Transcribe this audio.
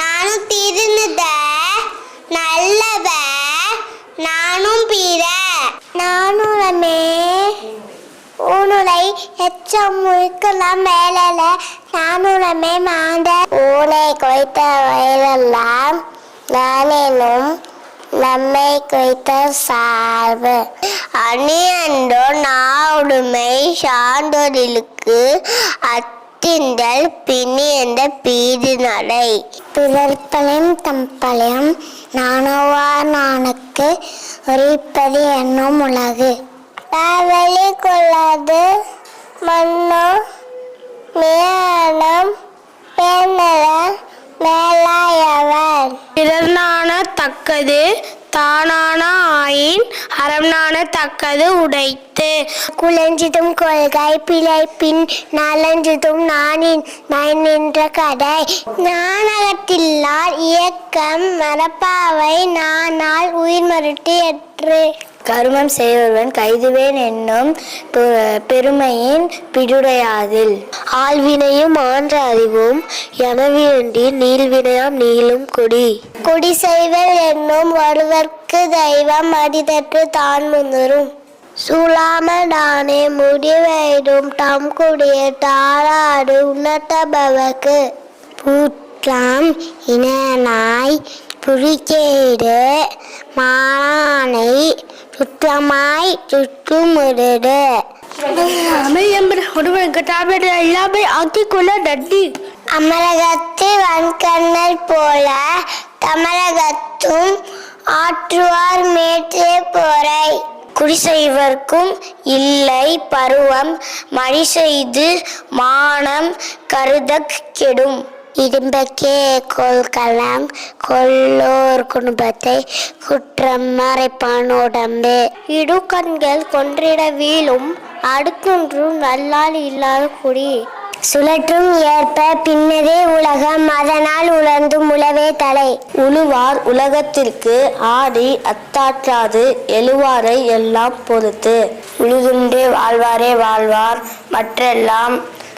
நானும் திருந்துத நல்லவ நானும் பிற நானுமே ஊனுரை எச்சம் முழுக்கலாம் மேலல நானுமே மாண்ட ஊனை கொய்த்த வயலெல்லாம் நானேனும் நம்மை கொய்த்த சார்பு அணி அன்றோ நாடுமை சான்றோர்களுக்கு அத்திந்தல் பின்னி என்ற பீது நடை பிறர்பலையும் தம்பலையும் நானோவார் நானுக்கு உரைப்பது என்னும் உலகு வெளி கொள்ளாது மண்ணோ மேலம் மேலாயவர் பிறர் நாண தக்கது தானான ஆயின் அறம் நாண தக்கது உடைத்து குலஞ்சிதும் கொள்கை பிழைப்பின் நலஞ்சிதும் நானின் நின்ற கடை நாணகத்தில்லார் இயக்கம் மரப்பாவை நானால் உயிர் மருட்டி எற்று கருமம் செய்வன் கைதுவேன் என்னும் பெருமையின் பிடுடையாதில் ஆழ்வினையும் ஆன்ற அறிவும் எனவேண்டி நீள்வினையாம் நீளும் குடி செய்வல் என்னும் ஒருவர்க்கு தெய்வம் அடிதற்று தான் முன்னரும் சூளாமடானே முடிவைடும் தம் குடிய தாராடு உணர்த்தபவர்க்கு பூட்லாம் இனாய் புரிக்கேடு மானை சுற்றமாய் சுற்றுமுருடு அமரகத்து வன்கண்ணல் போல தமரகத்தும் ஆற்றுவார் மேற்றே போரை குடிசெய்வர்க்கும் இல்லை பருவம் மழை செய்து மானம் கருதக் கெடும் இடும்பக்கே கொள்கலாம் கொல்லோர் குடும்பத்தை குற்றம் மறைப்பான் உடம்பு இடுகண்கள் கொன்றிட வீழும் அடுக்குன்றும் நல்லால் இல்லாத குடி சுழற்றும் ஏற்ப பின்னதே உலகம் அதனால் உலர்ந்தும் உழவே தலை உழுவார் உலகத்திற்கு ஆடி அத்தாற்றாது எழுவாரை எல்லாம் பொறுத்து உழுதுண்டே வாழ்வாரே வாழ்வார் மற்றெல்லாம்